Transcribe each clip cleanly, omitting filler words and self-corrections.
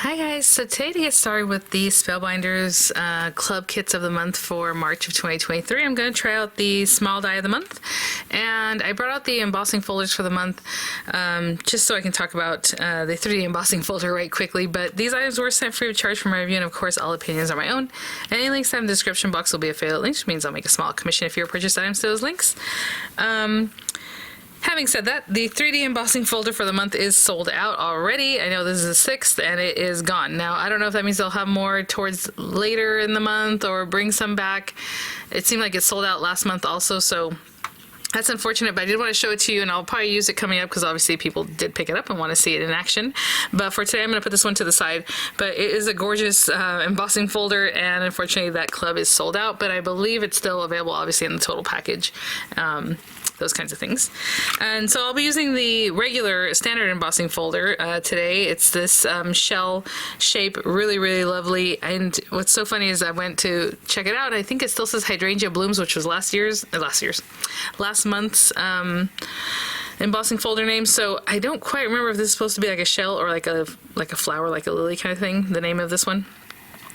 Hi guys, so today to get started with the Spellbinders club kits of the month for March of 2023, I'm going to try out the small die of the month, and I brought out the embossing folders for the month just so I can talk about the 3D embossing folder right quickly, but these items were sent free of charge for my review, and of course all opinions are my own. Any links I have in the description box will be affiliate links, which means I'll make a small commission if you purchase items to those links. Having said that, the 3D embossing folder for the month is sold out already. I know this is the 6th and it is gone. Now, I don't know if that means they'll have more towards later in the month or bring some back. It seemed like it sold out last month also, so that's unfortunate, but I did want to show it to you, and I'll probably use it coming up because obviously people did pick it up and want to see it in action. But for today, I'm going to put this one to the side. But it is a gorgeous embossing folder, and unfortunately that club is sold out, but I believe it's still available obviously in the total package. Those kinds of things. And so I'll be using the regular standard embossing folder today. It's this shell shape, really lovely. And what's so funny is I went to check it out. I think it still says Hydrangea Blooms, which was last month's embossing folder name. So I don't quite remember if this is supposed to be like a shell or like a flower, like a lily kind of thing, the name of this one.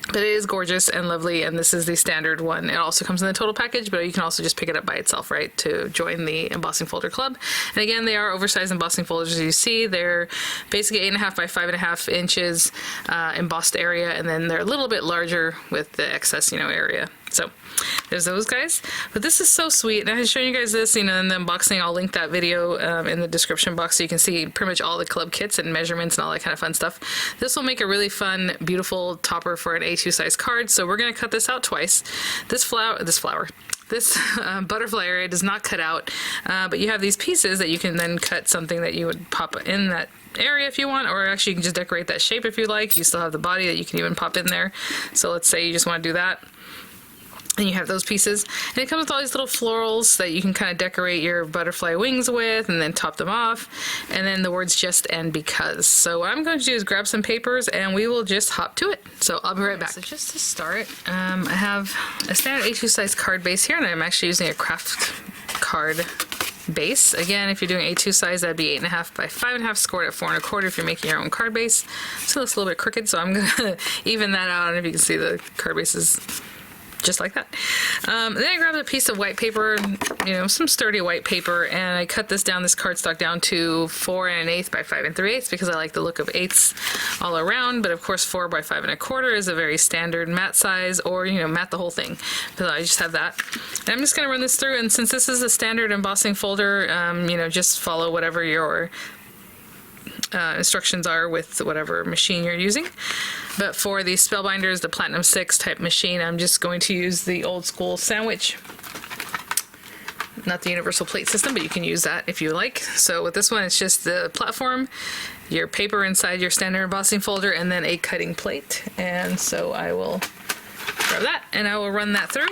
But it is gorgeous and lovely, and this is the standard one. It also comes in the total package, but you can also just pick it up by itself, right, to join the embossing folder club. And again, they are oversized embossing folders, as you see. They're basically 8.5 by 5.5 inches embossed area, and then they're a little bit larger with the excess, area. So there's those guys. But this is so sweet, and I was showing you guys this, in the unboxing. I'll link that video in the description box so you can see pretty much all the club kits and measurements and all that kind of fun stuff. This will make a really fun, beautiful topper for an A2 size card. So we're going to cut this out twice. This butterfly area does not cut out, but you have these pieces that you can then cut something that you would pop in that area if you want, or actually you can just decorate that shape if you like. You still have the body that you can even pop in there. So let's say you just want to do that. And you have those pieces, and it comes with all these little florals that you can kind of decorate your butterfly wings with, and then top them off, and then the words just and because. So what I'm going to do is grab some papers and we will just hop to it. So I'll be right back. So just to start, I have a standard A2 size card base here, and I'm actually using a craft card base. Again, if you're doing A2 size, that'd be 8.5 by 5.5, scored at 4.25 if you're making your own card base. So it looks a little bit crooked, so I'm going to even that out. I don't know if you can see the card base is just like that. Then I grabbed a piece of white paper, some sturdy white paper, and I cut this cardstock down to 4 1/8 by 5 3/8 because I like the look of 8ths all around. But of course 4 by 5 1/4 is a very standard matte size, or matte the whole thing. So I just have that. And I'm just going to run this through, and since this is a standard embossing folder, just follow whatever your instructions are with whatever machine you're using. But for the Spellbinders, the Platinum 6 type machine, I'm just going to use the old school sandwich. Not the universal plate system, but you can use that if you like. So with this one, it's just the platform, your paper inside your standard embossing folder, and then a cutting plate. And so I will grab that, and I will run that through.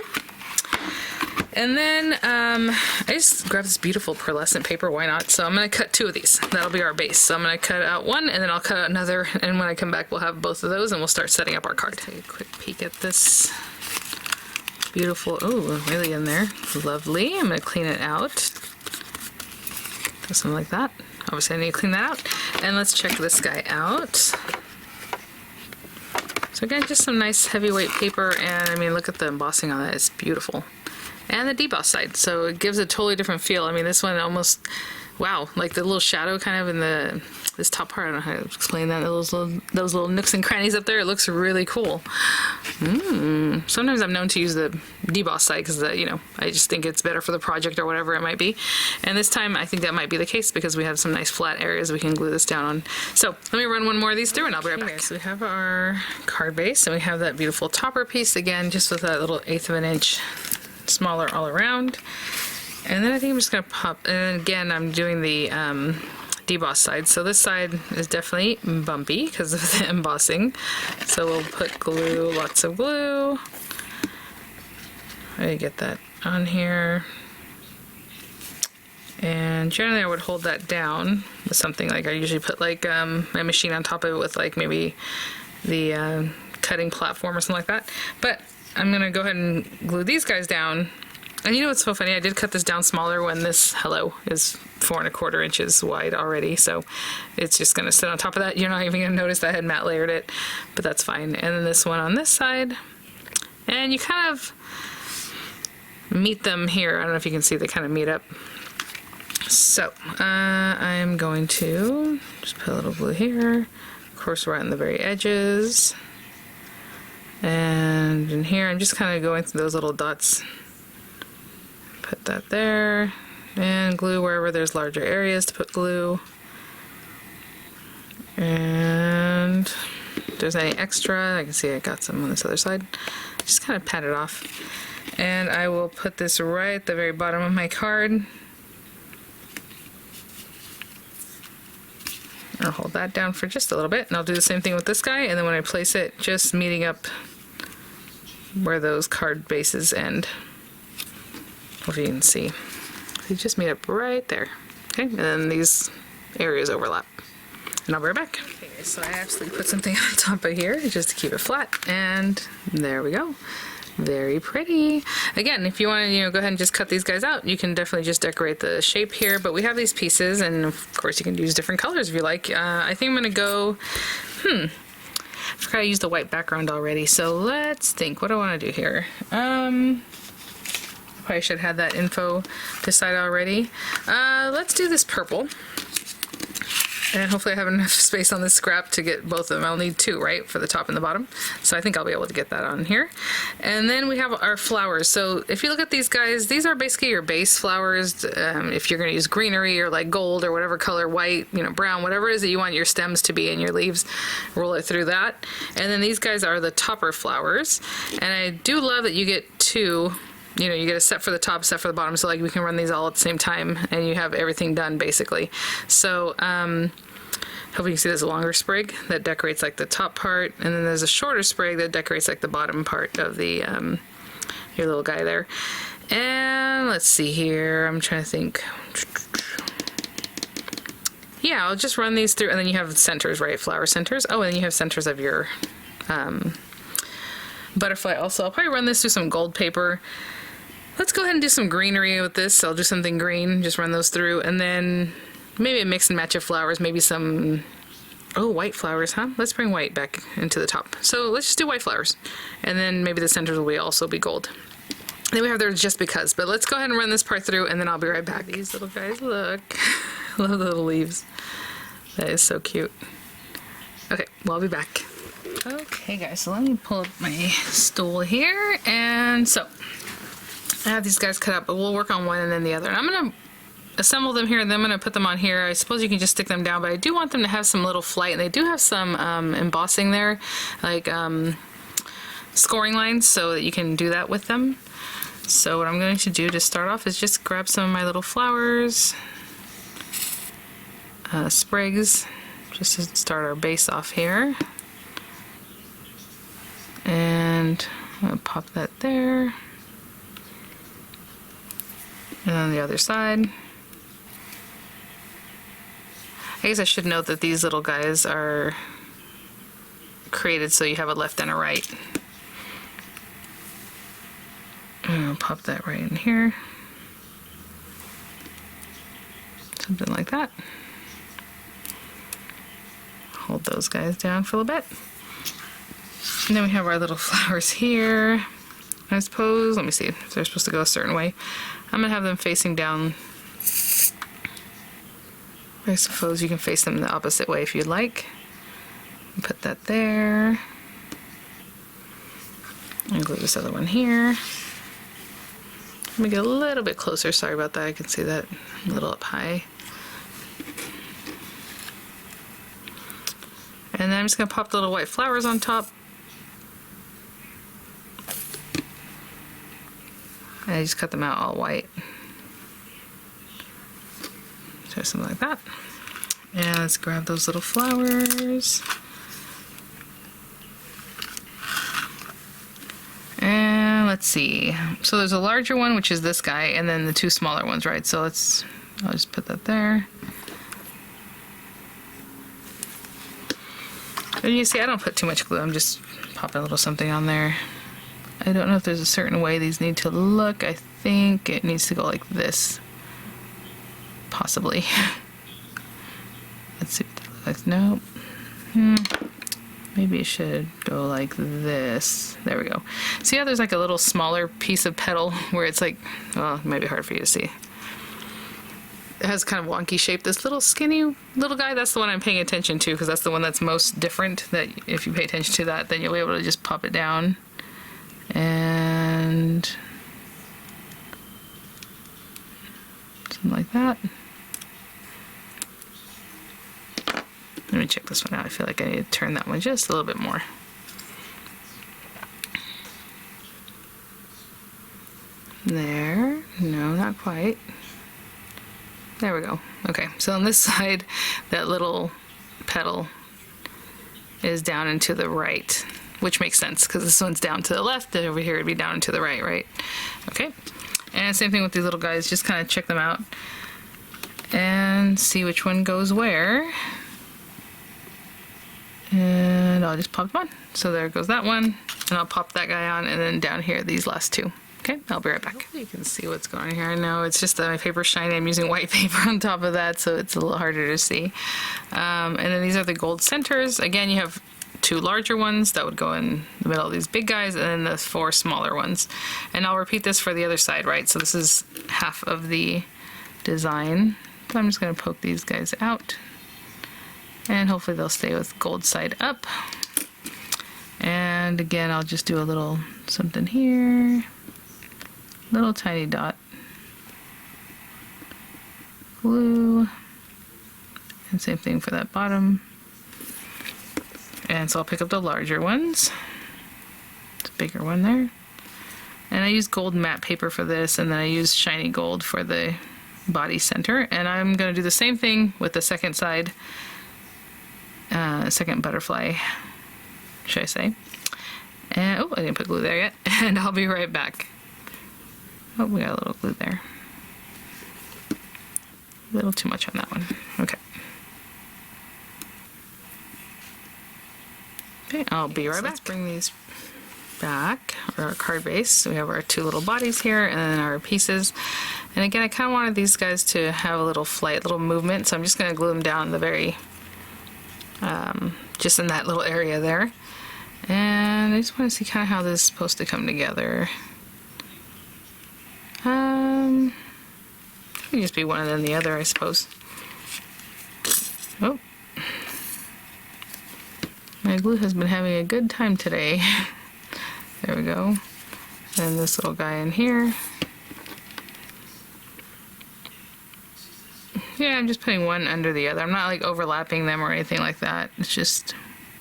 And then I just grabbed this beautiful pearlescent paper, why not? So I'm going to cut 2 of these. That'll be our base. So I'm going to cut out one, and then I'll cut out another, and when I come back we'll have both of those, and we'll start setting up our card. Take a quick peek at this beautiful, oh, really in there. Lovely. I'm going to clean it out. Do something like that. Obviously I need to clean that out. And let's check this guy out. So again, just some nice heavyweight paper, and I mean, look at the embossing on that. It's beautiful. And the deboss side, so it gives a totally different feel. I mean, this one almost, wow, like the little shadow kind of in this top part. I don't know how to explain that. Those little nooks and crannies up there. It looks really cool. Sometimes I'm known to use the deboss side because I just think it's better for the project or whatever it might be. And this time I think that might be the case because we have some nice flat areas we can glue this down on. So let me run one more of these through and I'll be right back. So we have our card base, and we have that beautiful topper piece again, just with that little 1/8 of an inch smaller all around. And then I think I'm just going to pop, and again I'm doing the deboss side, so this side is definitely bumpy because of the embossing, so we'll put glue, lots of glue. I get that on here, and generally I would hold that down with something, like I usually put like my machine on top of it with like maybe the cutting platform or something like that. But I'm gonna go ahead and glue these guys down And you know what's so funny? I did cut this down smaller when this hello is 4¼ inches wide already. So it's just going to sit on top of that. You're not even going to notice that I had matte layered it, but that's fine. And then this one on this side. And you kind of meet them here. I don't know if you can see, they kind of meet up. So I'm going to just put a little blue here. Of course, right on the very edges. And in here, I'm just kind of going through those little dots. Put that there, and glue wherever there's larger areas to put glue. And if there's any extra, I can see I got some on this other side. Just kind of pat it off. And I will put this right at the very bottom of my card. I'll hold that down for just a little bit, and I'll do the same thing with this guy, and then when I place it, just meeting up where those card bases end. If you can see, they just meet up right there. Okay, and then these areas overlap. And I'll be right back. Okay, so I actually put something on top of here just to keep it flat, and there we go. Very pretty. Again, if you want to, go ahead and just cut these guys out, you can definitely just decorate the shape here. But we have these pieces, and of course you can use different colors if you like. I think I'm gonna go. I forgot I used the white background already. So let's think. What do I want to do here? Probably should have had that info decided already. Let's do this purple. And hopefully I have enough space on this scrap to get both of them. I'll need 2, right, for the top and the bottom. So I think I'll be able to get that on here. And then we have our flowers. So if you look at these guys, these are basically your base flowers. If you're going to use greenery or like gold or whatever color, white, brown, whatever it is that you want your stems to be and your leaves, roll it through that. And then these guys are the topper flowers. And I do love that you get 2. You get a set for the top, set for the bottom, so like we can run these all at the same time and you have everything done basically. So hope you can see there's a longer sprig that decorates like the top part, and then there's a shorter sprig that decorates like the bottom part of the your little guy there. And let's see here, I'm trying to think. Yeah, I'll just run these through, and then you have centers, right? Flower centers. Oh, and then you have centers of your butterfly also. I'll probably run this through some gold paper. Let's go ahead and do some greenery with this. I'll do something green, just run those through, and then maybe a mix and match of flowers, maybe some, white flowers, huh? Let's bring white back into the top. So let's just do white flowers, and then maybe the centers will also be gold. And then we have there just because, but let's go ahead and run this part through, and then I'll be right back. These little guys, look. I love the little leaves. That is so cute. Okay, well, I'll be back. Okay guys, so let me pull up my stool here, and so I have these guys cut out, but we'll work on one and then the other. And I'm gonna assemble them here, and then I'm gonna put them on here. I suppose you can just stick them down, but I do want them to have some little flight, and they do have some embossing there, like scoring lines, so that you can do that with them. So what I'm going to do to start off is just grab some of my little flowers, sprigs, just to start our base off here. And I'm going to pop that there. And on the other side. I guess I should note that these little guys are created so you have a left and a right. And I'll pop that right in here. Something like that. Hold those guys down for a little bit. And then we have our little flowers here. I suppose, let me see if they're supposed to go a certain way. I'm going to have them facing down. I suppose you can face them the opposite way if you'd like. Put that there. And glue this other one here. Let me get a little bit closer. Sorry about that. I can see that a little up high. And then I'm just going to pop the little white flowers on top. And I just cut them out all white. So something like that. And let's grab those little flowers. And let's see. So there's a larger one, which is this guy, and then the two smaller ones, right? So I'll just put that there. And you see, I don't put too much glue. I'm just popping a little something on there. I don't know if there's a certain way these need to look. I think it needs to go like this. Possibly. Let's see. No. Maybe it should go like this. There we go. See how there's like a little smaller piece of petal where it's like, well, it might be hard for you to see. It has kind of wonky shape. This little skinny little guy, that's the one I'm paying attention to because that's the one that's most different. That if you pay attention to that, then you'll be able to just pop it down. And something like that. Let me check this one out. I feel like I need to turn that one just a little bit more. There. No, not quite. There we go. Okay, so on this side, that little petal is down and to the right, which makes sense because this one's down to the left, and over here it'd be down and to the right, right? Okay, and same thing with these little guys. Just kind of check them out and see which one goes where. And I'll just pop them on. So there goes that one, and I'll pop that guy on, and then down here, these last two. Okay, I'll be right back. Hopefully you can see what's going on here. I know it's just that my paper's shiny. I'm using white paper on top of that, so it's a little harder to see. And then these are the gold centers. Again, you have 2 larger ones that would go in the middle of these big guys, and then the 4 smaller ones. And I'll repeat this for the other side, right? So this is half of the design. So I'm just going to poke these guys out. And hopefully they'll stay with gold side up. And again, I'll just do a little something here. Little tiny dot. Glue. And same thing for that bottom. And so I'll pick up the larger ones. It's a bigger one there. And I use gold matte paper for this, and then I use shiny gold for the body center. And I'm going to do the same thing with the second side. Second butterfly, should I say. And, oh, I didn't put glue there yet. And I'll be right back. Oh, we got a little glue there. A little too much on that one. Okay. Okay, I'll be right back. Let's bring these back, our card base. So we have our 2 little bodies here and then our pieces. And again, I kind of wanted these guys to have a little flight, little movement. So I'm just going to glue them down the very just in that little area there. And I just want to see kind of how this is supposed to come together. It could just be one and then the other, I suppose. Oh. My glue has been having a good time today. There we go. And this little guy in here. Yeah, I'm just putting one under the other. I'm not like overlapping them or anything like that. It's just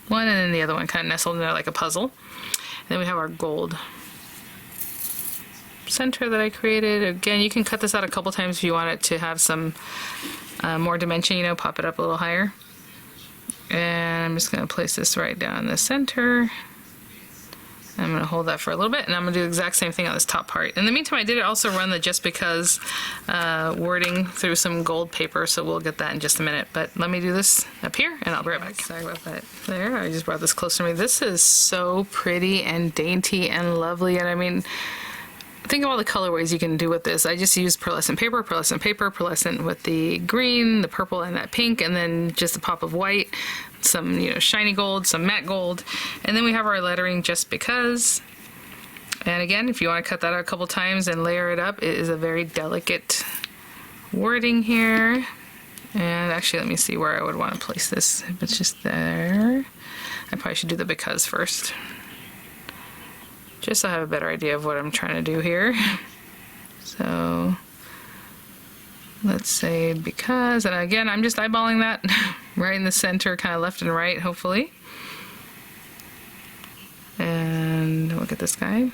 one and then the other one kind of nestled in there like a puzzle. And then we have our gold center that I created. Again, you can cut this out a couple times if you want it to have some more dimension, you know, pop it up a little higher. And I'm just going to place this right down in the center. I'm going to hold that for a little bit, and I'm going to do the exact same thing on this top part. In the meantime, I did also run the just because wording through some gold paper, so we'll get that in just a minute. But let me do this up here, and I'll be right back. Sorry about that. There, I just brought this closer to me. This is so pretty and dainty and lovely, and I mean, think of all the colorways you can do with this. I just used pearlescent paper, pearlescent with the green, the purple, and that pink, and then just a pop of white, some, you know, shiny gold, some matte gold, and then we have our lettering just because. And again, if you want to cut that out a couple times and layer it up, it is a very delicate wording here. And actually, let me see where I would want to place this. If it's just there, I probably should do the because first, just so I have a better idea of what I'm trying to do here. So let's say because, and again, I'm just eyeballing that right in the center, kind of left and right, hopefully. And look at this guy.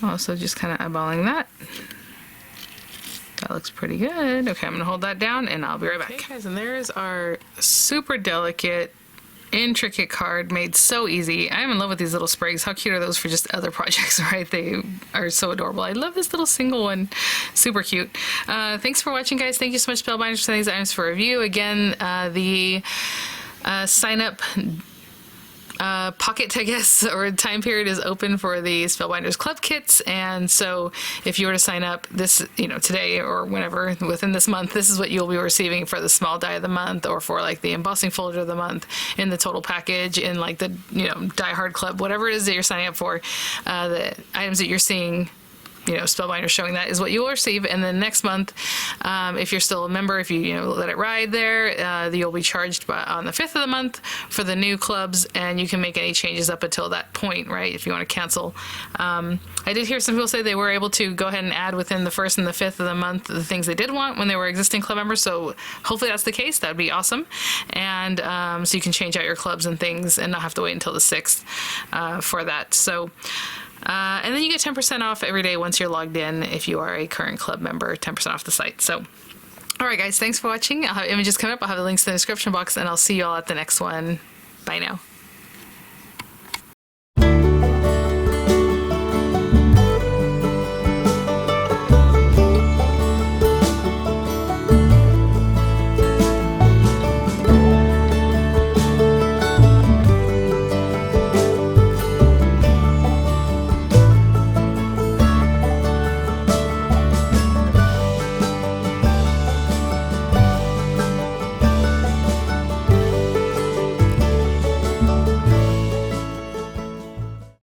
Also just kind of eyeballing that. That looks pretty good. Okay, I'm gonna hold that down and I'll be right back. Okay guys, and there's our super delicate, intricate card made so easy. I'm in love with these little sprigs. How cute are those for just other projects, right? They are so adorable. I love this little single one. Super cute. Thanks for watching, guys. Thank you so much, Spellbinders, for sending these items for review. Again, the sign up pocket, I guess, or time period is open for the Spellbinders Club kits. And so if you were to sign up this, today or whenever within this month, this is what you'll be receiving for the small die of the month, or for like the embossing folder of the month, in the total package, in like the, Die Hard Club, whatever it is that you're signing up for, the items that you're seeing, Spellbinders showing that is what you will receive. And then next month, if you're still a member, if you let it ride there, you'll be charged on the 5th of the month for the new clubs, and you can make any changes up until that point, right? If you want to cancel. I did hear some people say they were able to go ahead and add within the 1st and the 5th of the month the things they did want when they were existing club members. So hopefully that's the case. That would be awesome. And so you can change out your clubs and things and not have to wait until the 6th for that. So. And then you get 10% off every day once you're logged in if you are a current club member, 10% off the site. So, all right, guys, thanks for watching. I'll have images coming up. I'll have the links in the description box, and I'll see you all at the next one. Bye now.